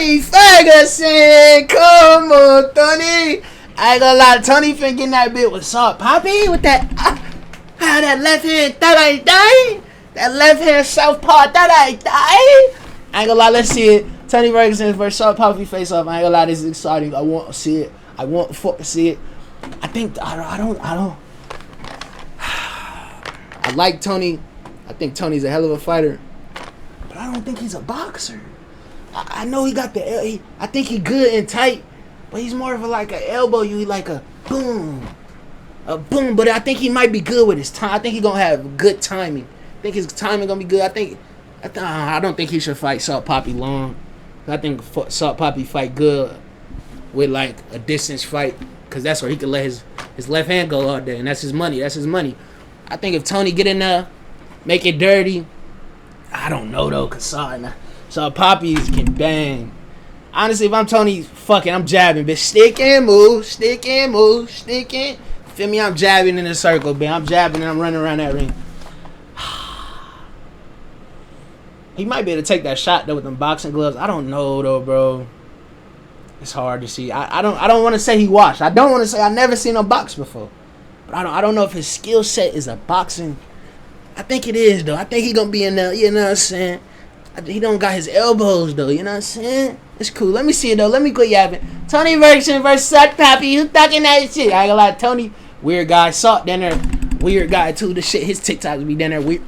Tony Ferguson. Come on, Tony. I ain't gonna lie, Tony finna get in that bit with Salt Papi with that that left hand that left hand southpaw I ain't gonna lie, let's see it. Tony Ferguson versus Salt Papi face off. I ain't gonna lie, this is exciting. I want to see it. I want to fucking see it. I think I don't I like Tony. I think Tony's a hell of a fighter, but I don't think he's a boxer. I know he got the I think he good and tight, but he's more of a like a elbow you like a boom. But I think he might be good with his time. I think he's gonna have good timing. I think his timing gonna be good. I don't think he should fight Salt Papi long. I think Salt Papi fight good with like a distance fight, because that's where he can let his left hand go all day, and that's his money. I think if Tony get in there, make it dirty. I don't know though, cause Salt Papi can bang. Honestly, if I'm Tony, fuck it, I'm jabbing, bitch. Stick and move. Feel me? I'm jabbing in a circle, bitch. I'm jabbing and I'm running around that ring. He might be able to take that shot though with them boxing gloves. I don't know though, bro. It's hard to see. I don't want to say he washed. I don't want to say I never seen him box before. But I don't know if his skill set is a boxing. I think it is though. I think he gonna be in there. You know what I'm saying? He don't got his elbows though. You know what I'm saying? It's cool. Let me see it though. Let me quit yapping. Tony Ferguson versus Salt Papi. Who talking that shit? I ain't gonna lie. Tony, weird guy. Salt down there, weird guy too. The shit, his TikToks be down there weird.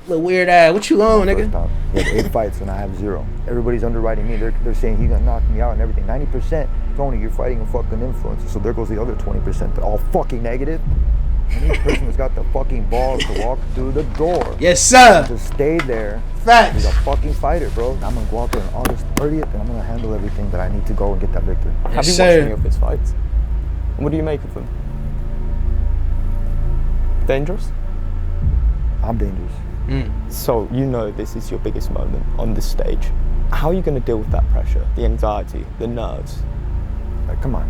Little weird ass. What you on, nigga? He had 8 fights and I have 0. Everybody's underwriting me. They're saying he's gonna knock me out and everything. 90%, Tony, you're fighting a fucking influencer. So there goes the other 20% that all fucking negative. Any person that's got the fucking balls to walk through the door. Yes, sir. To stay there. Facts. He's a fucking fighter, bro. I'm gonna go out there on August 30th and I'm gonna handle everything that I need to go and get that victory. Yes, have you watched any of his fights? And what do you make of them? Dangerous? I'm dangerous. So you know this is your biggest moment on this stage. How are you going to deal with that pressure, the anxiety, the nerves? Like, come on.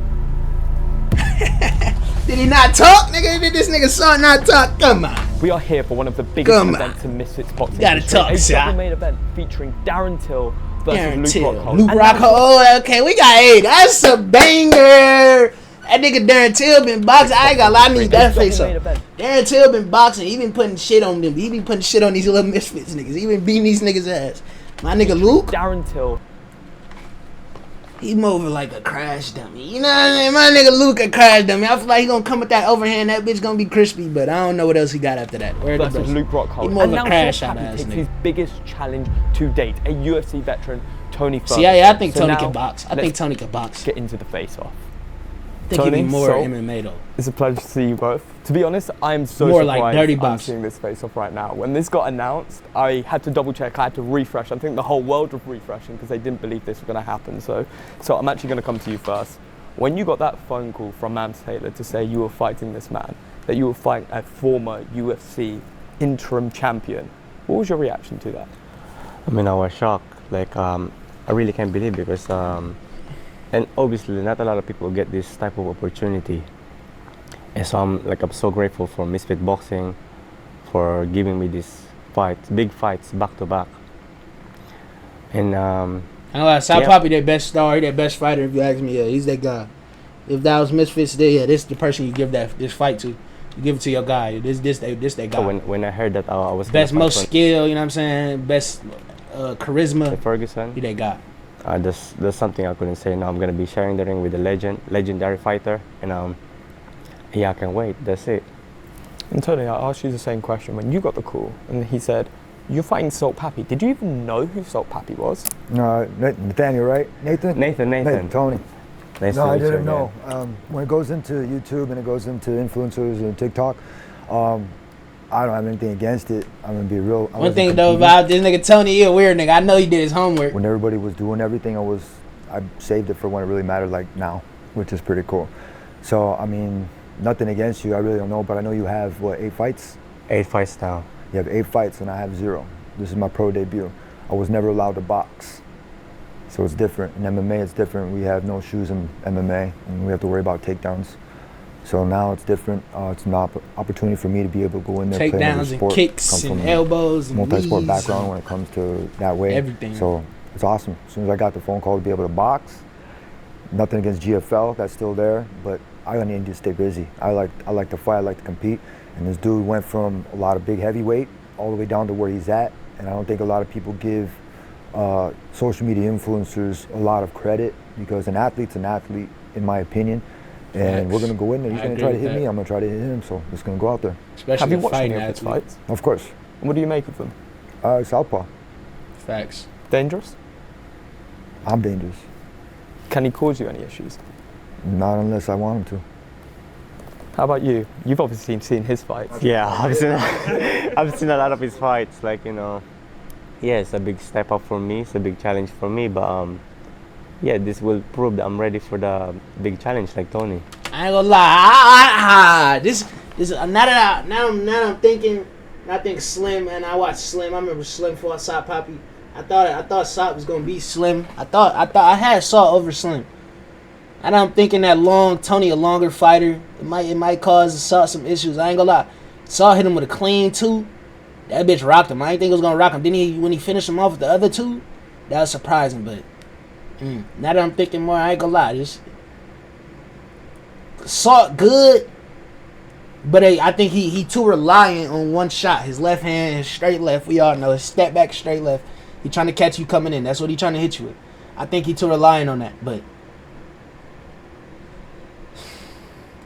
Did he not talk, nigga? Did this nigga Salt not talk? Come on. We are here for one of the biggest events in Misfits boxing. Gotta talk, a son. double main event featuring Darren Till versus Luke Rockhold. Luke Rockhold. Oh, okay, we got 8. That's a banger. That nigga Darren Till been boxing. I ain't gonna lie, I need that face up. Darren Till been boxing. He been putting shit on them. He been putting shit on these little misfits niggas. He been beating these niggas' ass. My nigga Luke. Darren Till. He moving like a crash dummy. You know what I mean? My nigga Luke a crash dummy. I feel like he gonna come with that overhand. That bitch gonna be crispy, but I don't know what else he got after that. Versus Luke Rockhold. He more of a crash out ass takes nigga. his biggest challenge to date. A UFC veteran, Tony Ferguson. See, I think Tony now, can box. I think Tony can box. Get into the face-off. I think he'd be more MMA though. It's a pleasure to see you both. To be honest, I'm so more surprised like dirty I'm box. seeing this face-off right now. When this got announced, I had to double check, I had to refresh. I think the whole world was refreshing because they didn't believe this was going to happen. So I'm actually going to come to you first. When you got that phone call from Mams Taylor to say you were fighting this man, that you were fighting a former UFC interim champion, what was your reaction to that? I mean, I was shocked. Like, I really can't believe it because and obviously not a lot of people get this type of opportunity, and so I'm so grateful for Misfit Boxing for giving me these big fights back to back. And Salt Papi their best star, he their best fighter if you ask me. Yeah, he's that guy. If that was Misfits there, yeah, this is the person you give this fight to. You give it to your guy. This that guy. So when I heard that I was best, most skill, you know what I'm saying? Best charisma. Ferguson. He that guy. There's something I couldn't say. Now I'm gonna be sharing the ring with a legendary fighter, and yeah, I can wait. That's it. And Tony, I asked you the same question when you got the call, and he said, "You're fighting Salt Papi." Did you even know who Salt Papi was? Nathaniel, right? Nathan. Tony. Nice no, I to meet didn't you, know. When it goes into YouTube and it goes into influencers and TikTok, I don't have anything against it. I'm gonna be real. One thing though about this nigga Tony, he a weird nigga. I know he did his homework. When everybody was doing everything, I saved it for when it really mattered, like now, which is pretty cool. So I mean, nothing against you. I really don't know, but I know you have 8 fights? 8 fights now. You have 8 fights and I have 0. This is my pro debut. I was never allowed to box, so it's different. In MMA, it's different. We have no shoes in MMA, and we have to worry about takedowns. So now it's different. It's an opportunity for me to be able to go in there, play another sport, kicks and elbows, and multi-sport knees background when it comes to that way. Everything. So It's awesome. As soon as I got the phone call to be able to box, nothing against GFL, that's still there, but I need to stay busy. I like to fight, I like to compete, and this dude went from a lot of big heavyweight all the way down to where he's at, and I don't think a lot of people give social media influencers a lot of credit, because an athlete's an athlete, in my opinion, and we're gonna go in there. He's gonna try to hit me, I'm gonna try to hit him, so it's gonna go out there. Especially have you watched any of his fights? Of course. And what do you make of them? Southpaw. Facts. Dangerous? I'm dangerous. Can he cause you any issues? Not unless I want him to. How about you? You've obviously seen his fights. Yeah, I've seen a lot of his fights. Like, you know, yeah, it's a big step up for me. It's a big challenge for me. But yeah, this will prove that I'm ready for the big challenge, like Tony. I ain't gonna lie. This now I'm thinking. I think Slim, and I watched Slim. I remember Slim fought Sot Papi. I thought Sot was gonna be Slim. I had Sot over Slim. And I'm thinking that Tony a longer fighter. It might cause Sot some issues. I ain't gonna lie. Sot hit him with a clean 2. That bitch rocked him. I didn't think it was gonna rock him. Then when he finished him off with the other 2, that was surprising. But now that I'm thinking more, I ain't gonna lie. Just Sot good. But I think he too reliant on one shot. His left hand, his straight left. We all know his step back, straight left. He trying to catch you coming in. That's what he trying to hit you with. I think he too reliant on that. But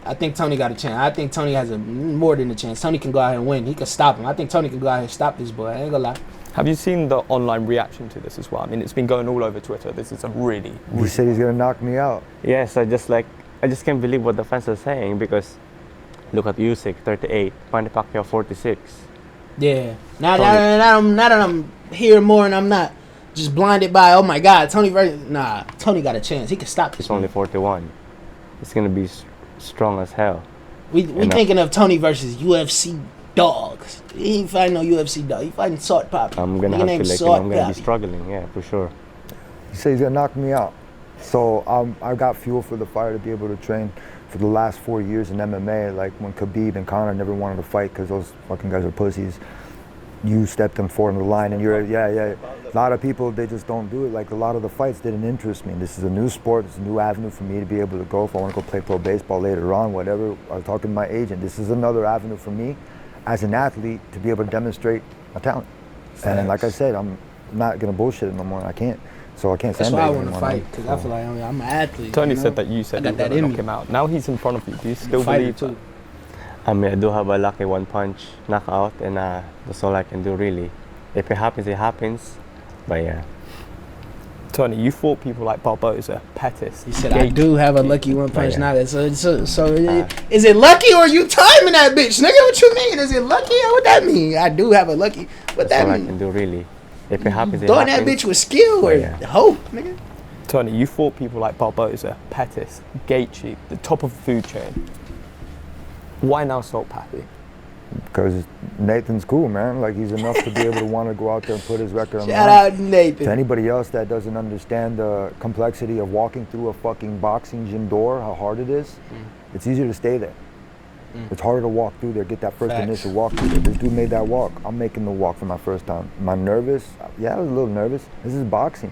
I think Tony got a chance. I think Tony has more than a chance. Tony can go out and win. He can stop him. I think Tony can go out and stop this boy. I ain't gonna lie. Have you seen the online reaction to this as well? I mean, it's been going all over Twitter. This is a really... He said he's gonna knock me out. Yes, I just can't believe what the fans are saying, because look at Usyk, 38, Manny Pacquiao, 46. Yeah. Now that I'm hearing more and I'm not just blinded by, oh my God, Tony got a chance. He can stop this. He's only 41. It's gonna be strong as hell. We thinking of Tony versus UFC dogs. He ain't fighting no UFC dog. He fighting Sot Papi. I'm gonna have to I'm gonna be struggling, yeah, for sure. He said he's gonna knock me out. So I got fuel for the fighter to be able to train for the last 4 years in MMA. Like when Khabib and Conor never wanted to fight because those fucking guys are pussies. You stepped them forward in the line, and yeah. A lot of people, they just don't do it. Like a lot of the fights didn't interest me. This is a new sport. It's a new avenue for me to be able to go. If I want to go play pro baseball later on, whatever. I was talking to my agent. This is another avenue for me as an athlete to be able to demonstrate my talent. And like I said, I'm not gonna bullshit it no more. I can't. So I can't That's sandbag why I want to anymore. fight, because I feel like I'm an athlete. Tony said that you said you were going to knock him out. Now he's in front of you. Do you still believe that? I mean, I do have a lucky one punch knockout, and that's all I can do, really. If it happens, it happens. But yeah. Tony, you fought people like Barboza, Pettis. He said, I do have a lucky one punch knockout. So is it lucky, or are you timing that bitch? Nigga, what you mean? Is it lucky? What that mean? I do have a lucky. What that mean? That's all I can do, really. If it happens, it throwing happens. That bitch with skill or hope, nigga. Tony, you fought people like Barboza, Pettis, Gaethje, the top of the food chain. Why now Salt Papi? Because Nathan's cool, man. Like, he's enough to be able to want to go out there and put his record on the line. Shout out Nathan. To anybody else that doesn't understand the complexity of walking through a fucking boxing gym door, how hard it is, it's easier to stay there. It's harder to walk through there, get that first initial walk through there. This dude made that walk. I'm making the walk for my first time. Am I nervous? Yeah, I was a little nervous. This is boxing.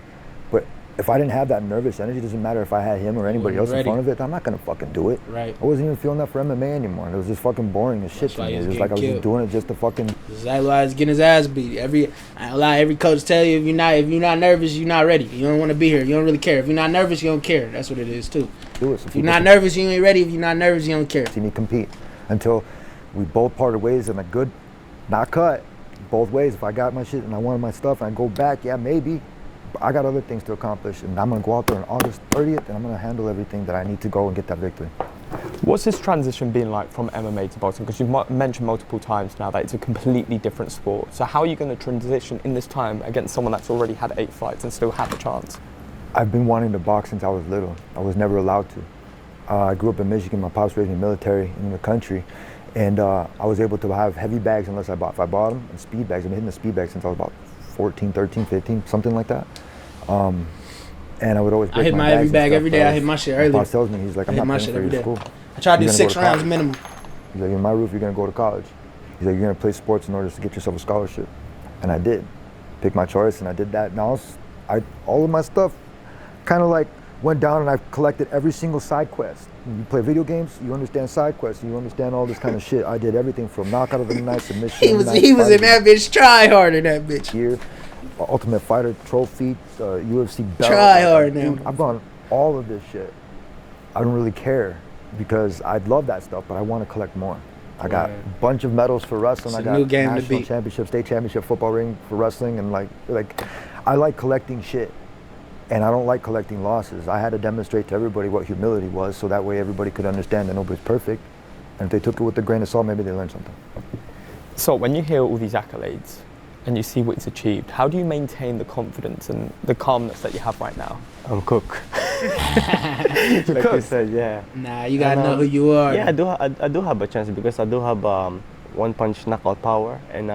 But if I didn't have that nervous energy, it doesn't matter if I had him or anybody else in front of it, I'm not going to fucking do it. Right. I wasn't even feeling that for MMA anymore. It was just fucking boring as shit to me. It was like I was just doing it just to fucking... Exactly why he's getting his ass beat. Every coach tell you, if you're not nervous, you're not ready. You don't want to be here. You don't really care. If you're not nervous, you don't care. That's what it is too. Do it. So if you're not nervous, you ain't ready. If you're not nervous, you don't care. See me compete until we both parted ways in a good, not cut, both ways. If I got my shit and I wanted my stuff and I go back, yeah, maybe. But I got other things to accomplish, and I'm going to go out there on August 30th, and I'm going to handle everything that I need to go and get that victory. What's this transition been like from MMA to boxing? Because you've mentioned multiple times now that it's a completely different sport. So how are you going to transition in this time against someone that's already had 8 fights and still have a chance? I've been wanting to box since I was little. I was never allowed to. I grew up in Michigan. My pops raised me military in the country. And I was able to have heavy bags unless if I bought them, and speed bags. I've been hitting the speed bags since I was about 14, 13, 15, something like that. And I would always break I hit my heavy bag every day. I hit my shit early. My boss tells me, he's like, I'm not paying for your school. I try to do 6 rounds minimum. He's like, in my roof, you're going to go to college. He's like, you're going to play sports in order to get yourself a scholarship. And I did. Pick my choice, and I did that. And all of my stuff kind of like went down, and I collected every single side quest. When you play video games, you understand side quests, you understand all this kind of shit. I did everything from knockout of the night, submission. He was in that bitch. Try hard in that bitch. Here, Ultimate Fighter trophy, UFC belt. Try hard now. Dude, I've gone all of this shit. I don't really care because I love that stuff, but I want to collect more. I got a bunch of medals for wrestling. It's I a got new game to national beat. championship, state championship football ring for wrestling, and like I like collecting shit. And I don't like collecting losses. I had to demonstrate to everybody what humility was, so that way everybody could understand that nobody's perfect. And if they took it with a grain of salt, maybe they learned something. So when you hear all these accolades and you see what it's achieved, how do you maintain the confidence and the calmness that you have right now? I'm cook. Like you said, yeah. Nah, you gotta know who you are. Yeah, I do have a chance because I do have one punch knockout power, and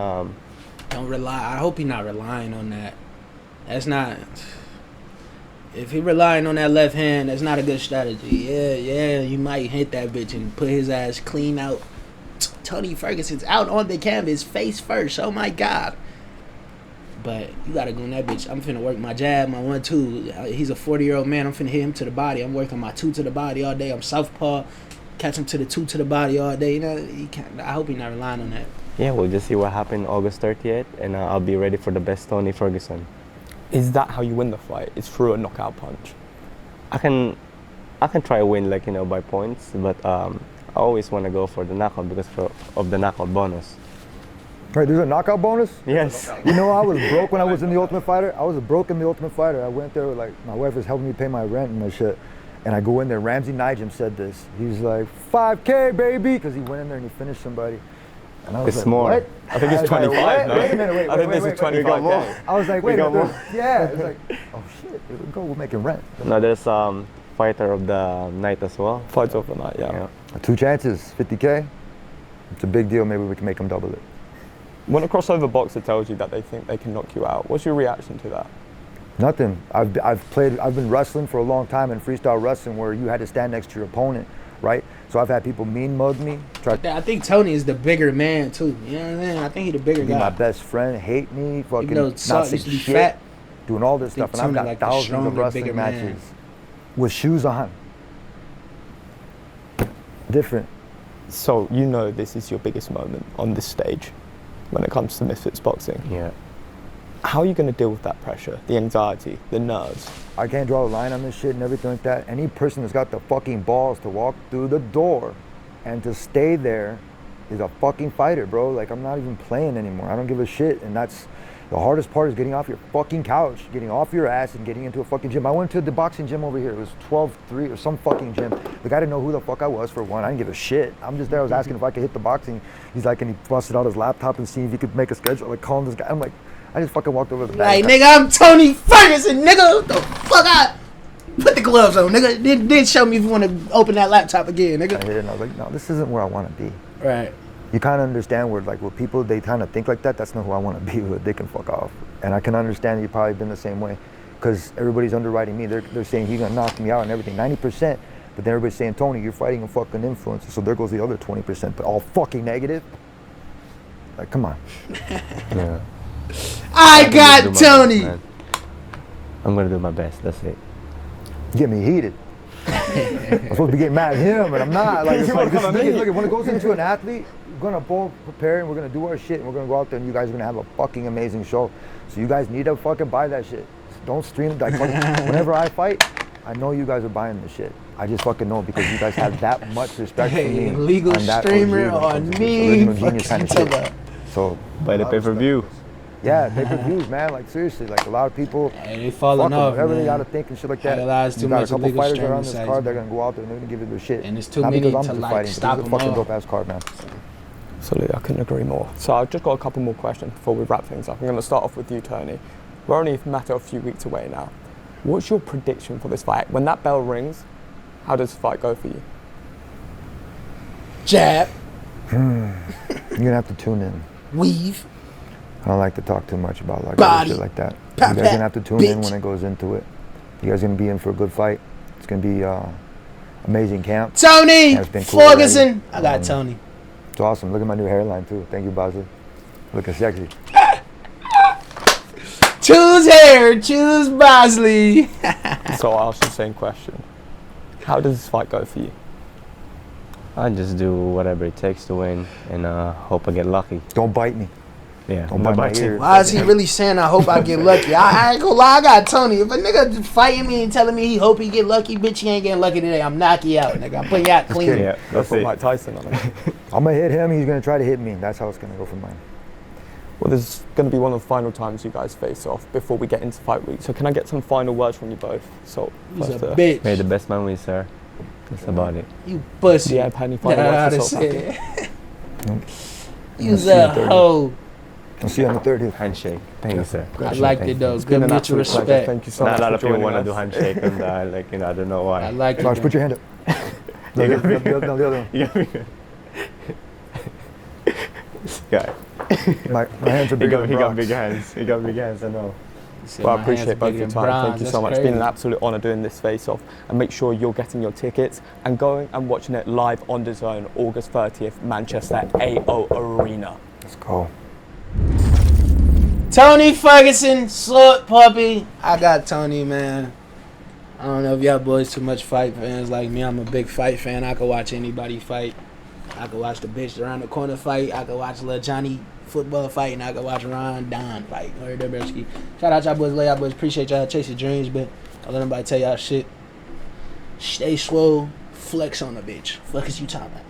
Don't rely. I hope you're not relying on that. That's not. If he relying on that left hand, that's not a good strategy. Yeah, you might hit that bitch and put his ass clean out. Tony Ferguson's out on the canvas, face first. Oh my God. But you gotta go on that bitch. I'm finna work my jab, my 1-2. He's a 40-year-old man. I'm finna hit him to the body. I'm working my 2 to the body all day. I'm southpaw. Catch him to the 2 to the body all day. You know, he can't, I hope he's not relying on that. yeah, we'll just see what happens August 30th, and I'll be ready for the best Tony Ferguson. Is that how you win the fight? It's through a knockout punch? I can try to win, like, by points, but I always want to go for the knockout because of the knockout bonus. Right, there's a knockout bonus? Yes. You know, I was broke when I was in the Ultimate Fighter. I was broke in the Ultimate Fighter. I went there, like, my wife was helping me pay my rent and my shit. And I go in there, Ramsey Nigem said this. He's like, 5K, baby, because he went in there and he finished somebody. And I was It's like, more. what? I think it's 25. No? Wait a minute, I think this is 25K. I was like, wait a got minute. more. Yeah, it's like, oh shit, here we go, we're making rent. No, there's fighter of the night as well. Fight of the night, yeah. 2 chances, 50K. It's a big deal, maybe we can make them double it. When a crossover boxer tells you that they think they can knock you out, what's your reaction to that? Nothing. I've been wrestling for a long time in freestyle wrestling where you had to stand next to your opponent, right? So I've had people mean mug me, I think Tony is the bigger man too. You know what I'm saying? I think he's the bigger be guy. my best friend, hate me, fucking Even though not Salt say used to be shit, fat, doing all this I think stuff, and I've Tony got like the thousands stronger, of wrestling bigger man. matches with shoes on. Different. So you know this is your biggest moment on this stage when it comes to Misfits boxing. Yeah. How are you going to deal with that pressure, the anxiety, the nerves? I can't draw a line on this shit and everything like that. Any person that's got the fucking balls to walk through the door and to stay there is a fucking fighter, bro. Like, I'm not even playing anymore. I don't give a shit. And that's the hardest part, is getting off your fucking couch, getting off your ass and getting into a fucking gym. I went to the boxing gym over here. It was 12-3 or some fucking gym. The guy didn't know who the fuck I was, for one. I didn't give a shit. I'm just there. I was asking if I could hit the boxing. He's like, and he busted out his laptop and seeing if he could make a schedule. Like, calling this guy. I'm like, I just fucking walked over to the like, back. nigga, I'm Tony Ferguson, nigga. What the fuck? I put the gloves on, nigga. Then show me if you want to open that laptop again, nigga. I hit it and I was like, no, this isn't where I want to be. Right. You kind of understand where, like, with people, they kind of think like that. That's not who I want to be with. They can fuck off. And I can understand you've probably been the same way, because everybody's underwriting me. They're saying he's gonna knock me out and everything, 90%. But then everybody's saying, Tony, you're fighting a fucking influencer. So there goes the other 20%, but all fucking negative. Like, come on. Yeah. I got Tony. I'm gonna do my best. That's it. You get me heated. I'm supposed to be getting mad at him, but I'm not. Like, it's like this nigga, look, when it goes into an athlete, we're gonna both prepare and we're gonna do our shit and we're gonna go out there and you guys are gonna have a fucking amazing show. So you guys need to fucking buy that shit. Don't stream it. Like, whenever I fight, I know you guys are buying this shit. I just fucking know, because you guys have that much respect for me. Illegal on that streamer OG on when it comes to me. this original genius kind of shit. So By the pay-per-view. yeah, pay-per-views, man. Like, seriously, like, a lot of people, Hey, they fuck falling 'em, off, whatever man. they gotta think and shit like that. Idolize too You got much a couple illegal fighters that are on streaming this sites, card, they're man. gonna go out there and they're gonna give it their shit. And it's too Not many because I'm to, just like, fighting, stop but it's a 'em fucking all. dope ass card, man. Absolutely, I couldn't agree more. So I've just got a couple more questions before we wrap things up. I'm going to start off with you, Tony. We're only a matter of a few weeks away now. What's your prediction for this fight? When that bell rings, how does the fight go for you? Jab, You're gonna have to tune in. weave. I don't like to talk too much about like Body. shit like that. Pat, You guys pat, gonna have to tune in bitch. when it goes into it. You guys gonna be in for a good fight. It's gonna be amazing camp. Tony Yeah, it's been cool Ferguson. I got Tony. It's awesome. Look at my new hairline too. Thank you, Bazzi. Looking sexy. Choose hair. Choose Bosley. So I'll ask you the same question. How does this fight go for you? I just do whatever it takes to win and hope I get lucky. Don't bite me. Yeah, Don't bite my ear. Why is he really saying I hope I get lucky? I ain't gonna lie, I got Tony. If a nigga fighting me and telling me he hope he get lucky, bitch, he ain't getting lucky today. I'm knocking you out, nigga. I'm putting you out clean. Yeah, Go that's for it. Mike Tyson on it. I'm gonna hit him. He's gonna try to hit me. That's how it's gonna go for mine. Well, this is going to be one of the final times you guys face off before we get into fight week. So can I get some final words from you both? So He's a first, bitch. May the best man win, sir. That's about it. You pussy. Yeah, Penny, final words. That's yourself, it. Nope. You's a hoe. I'll see you on the 30th. Handshake. Thank you, sir. I liked it though. It's been Good an mutual absolute pleasure. respect. Thank you so Not much a lot for of people joining want to us. do handshake and I don't know why. I like Marsh, it. put your hand up. No, the other one. You got me good. This guy. My hands are He bigger got, than he got Brock's. big hands. He got big hands, I know. Well, I appreciate both your time. Thank you so much. It's been an absolute honour doing this face-off. And make sure you're getting your tickets and going and watching it live on DAZN, August 30th, Manchester AO Arena. Let's go. Tony Ferguson, Sort Papi. I got Tony, man. I don't know if y'all boys too much fight fans like me. I'm a big fight fan. I could watch anybody fight. I could watch the bitch around the corner fight. I could watch Lil Johnny football fight, and I could watch Ron Don fight. Shout out y'all boys, love y'all boys. Appreciate y'all chasing dreams, but don't let nobody tell y'all shit. Stay swole, flex on the bitch. Fuck is you talking about?